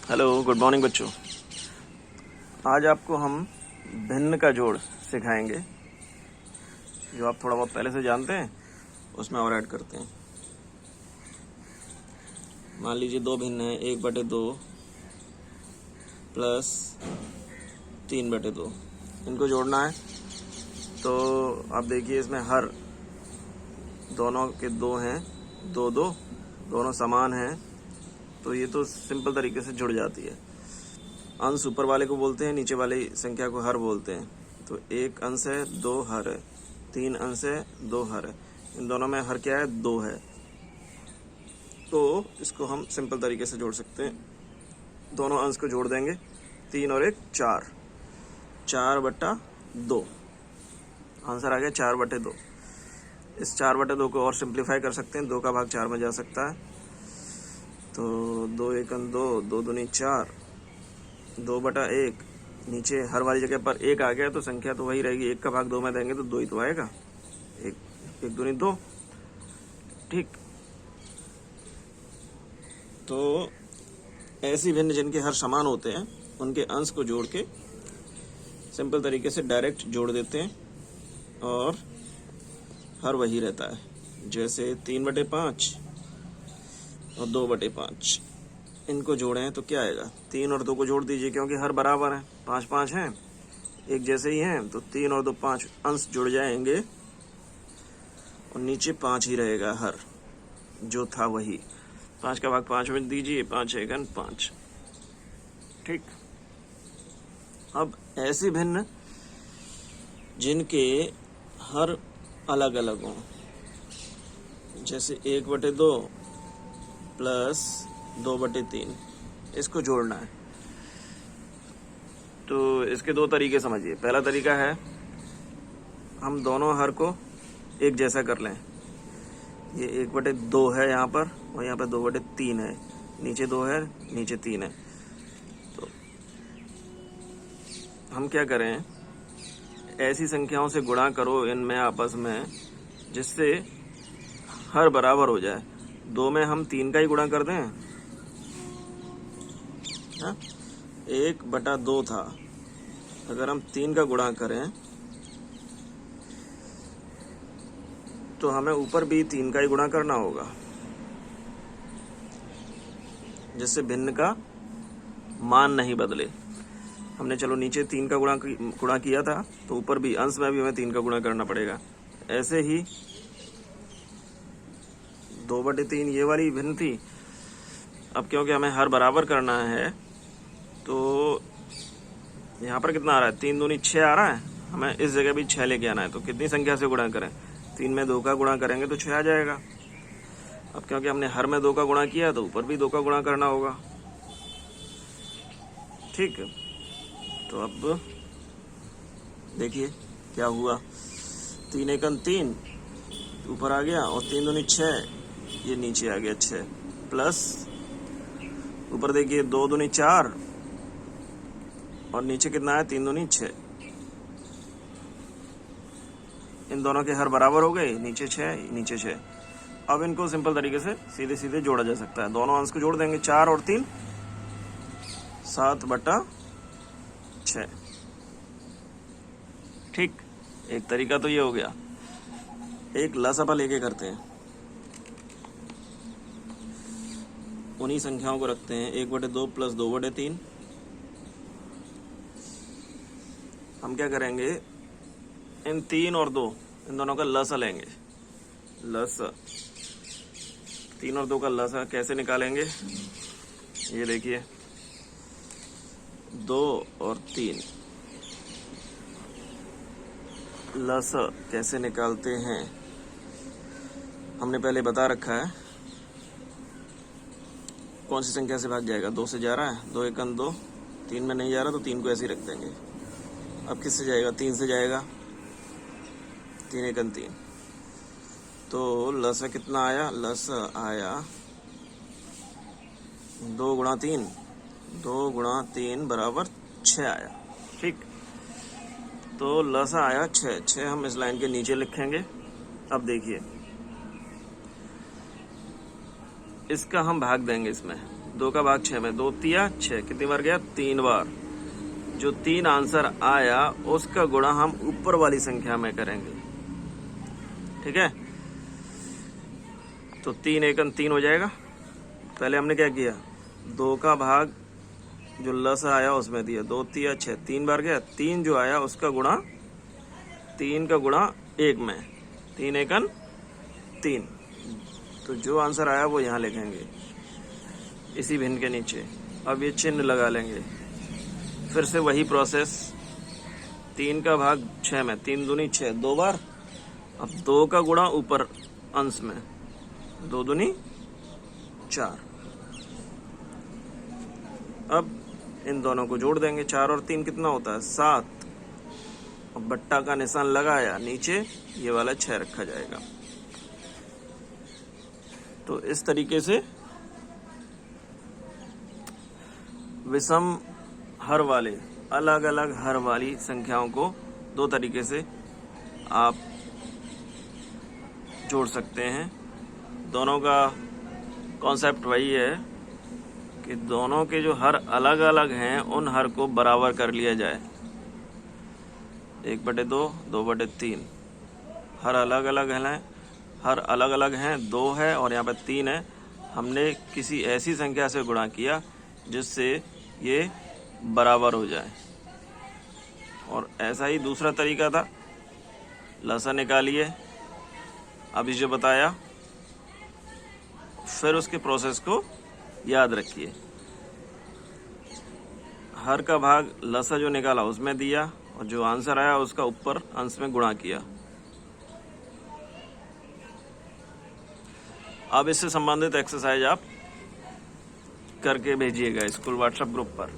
Hello, good morning बच्चों। आज आपको हम भिन्न का जोड़ सिखाएंगे, जो आप थोड़ा बहुत पहले से जानते हैं उसमें और ऐड करते हैं। मान लीजिए दो भिन्न है, 1/2 प्लस 3/2, इनको जोड़ना है। तो आप देखिए इसमें हर दोनों के दो हैं, दो दो दोनों समान हैं, तो ये तो सिंपल तरीके से जुड़ जाती है। अंश ऊपर वाले को बोलते हैं, नीचे वाली संख्या को हर बोलते हैं। तो एक अंश है, दो हर है, 3 अंश है, 2 हर है, इन दोनों में हर क्या है, 2 है। तो इसको हम सिंपल तरीके से जोड़ सकते हैं। दोनों अंश को जोड़ देंगे, 3 और 1 4, 4/2 आंसर आ गया 4/2। इस 4/2 को और सिंप्लीफाई कर सकते हैं, 2 का भाग 4 में जा सकता है। तो 2 1 2, 2 दूनी 4, 2/1, नीचे हर वाली जगह पर 1 आ गया तो संख्या तो वही रहेगी। 1 का भाग 2 में देंगे तो 2 ही तो आएगा। 1 दूनी 2, ठीक। तो ऐसी भिन्न जिनके हर समान होते हैं उनके अंश को जोड़ के सिंपल तरीके से डायरेक्ट जोड़ देते हैं और हर वही रहता है। जैसे 3/5 और 2/5, इनको जोड़े हैं तो क्या आएगा, 3 और 2 को जोड़ दीजिए क्योंकि हर बराबर है, 5 5 हैं, एक जैसे ही हैं, तो 3 और 2 5 अंश जुड़ जाएंगे और नीचे 5 ही रहेगा, हर जो था वही। 5 का भाग 5 में दीजिए, 5 1 5, ठीक। अब ऐसे भिन्न जिनके हर अलग अलग हों, जैसे 1/2 प्लस 2/3, इसको जोड़ना है। तो इसके दो तरीके समझिए। पहला तरीका है हम दोनों हर को एक जैसा कर लें। ये 1/2 है यहाँ पर और यहाँ पर 2/3 है, नीचे 2 है, नीचे 3 है। तो हम क्या करें, ऐसी संख्याओं से गुणा करो इनमें आपस में जिससे हर बराबर हो जाए। 2 में हम 3 का ही गुणा कर दें, 1/2 था, अगर हम 3 का गुणा करें तो हमें ऊपर भी 3 का ही गुणा करना होगा, जिससे भिन्न का मान नहीं बदले। हमने चलो नीचे 3 का गुणा किया था, तो ऊपर भी अंश में भी हमें 3 का गुणा करना पड़ेगा। ऐसे ही 2/3 ये वाली भिन्न थी। अब क्योंकि हमें हर बराबर करना है तो यहाँ पर कितना आ रहा है, 3 दूनी 6 आ रहा है, हमें इस जगह भी 6 लेके आना है। तो कितनी संख्या से गुणा करें, 3 में 2 का गुणा करेंगे तो 6 आ जाएगा। अब क्योंकि हमने हर में 2 का गुणा किया तो ऊपर भी 2 का गुणा करना होगा, ठीक। तो अब देखिए क्या हुआ, 3 1 3 ऊपर आ गया और 3 दूनी 6, ये नीचे आ गया 6, प्लस ऊपर देखिए 2 दूनी 4 और नीचे कितना है, 3 दूनी 6। इन दोनों के हर बराबर हो गए, नीचे 6 नीचे 6। अब इनको सिंपल तरीके से सीधे सीधे जोड़ा जा सकता है। दोनों अंश को जोड़ देंगे, 4 और 3 7/6, ठीक। एक तरीका तो ये हो गया। एक लसापा लेके करते हैं, उन्हीं संख्याओं को रखते हैं। 1/2 प्लस 2/3, हम क्या करेंगे, इन 3 और 2 इन दोनों का लसा लेंगे। लसा 3 और 2 का लसा कैसे निकालेंगे, ये देखिए 2 और 3 लसा कैसे निकालते हैं हमने पहले बता रखा है। कौन सी संख्या से भाग जाएगा, 2 से जा रहा है, 2 1 2, 3 में नहीं जा रहा तो 3 को ऐसे ही रख देंगे। अब किससे जाएगा, 3 से जाएगा, 3 1 3। तो लसा कितना आया, लसा आया 2 × 3, 2 × 3 बराबर 6 आया, ठीक। तो लसा आया 6, 6 हम इस लाइन के नीचे लिखेंगे। अब देखिए इसका हम भाग देंगे इसमें, 2 का भाग 6 में 2 तिया 6, कितनी बार गया? 3 बार। जो 3 आंसर आया उसका गुणा हम ऊपर वाली संख्या में करेंगे, ठीक है। तो 3 एकम 3 हो जाएगा। पहले हमने क्या किया, 2 का भाग जो लसा आया उसमें दिया, 2 तिया 6, 3 बार गया। 3 जो आया उसका गुणा 3 का गुणा 1 में, 3 एकम 3। तो जो आंसर आया वो यहाँ लिखेंगे इसी भिन्न के नीचे। अब ये चिन्ह लगा लेंगे। फिर से वही प्रोसेस, 3 का भाग 6 में, 3 दूनी 6, 2 बार। अब 2 का गुणा ऊपर अंश में, 2 दूनी 4। अब इन दोनों को जोड़ देंगे, 4 और 3 कितना होता है? 7। अब बट्टा का निशान लगाया, नीचे ये वाला 6 रखा जाएगा। तो इस तरीके से विषम हर वाले, अलग अलग हर वाली संख्याओं को 2 तरीके से आप जोड़ सकते हैं। दोनों का कॉन्सेप्ट वही है कि दोनों के जो हर अलग अलग हैं उन हर को बराबर कर लिया जाए। 1/2, 2/3 हर अलग अलग हैं, हर अलग अलग हैं, 2 है और यहाँ पे 3 है। हमने किसी ऐसी संख्या से गुणा किया जिससे ये बराबर हो जाए। और ऐसा ही दूसरा तरीका था, लसा निकालिए, अभी जो बताया, फिर उसके प्रोसेस को याद रखिए। हर का भाग लसा जो निकाला उसमें दिया और जो आंसर आया उसका ऊपर अंश में गुणा किया। अब इससे संबंधित एक्सरसाइज आप करके भेजिएगा स्कूल व्हाट्सएप ग्रुप पर।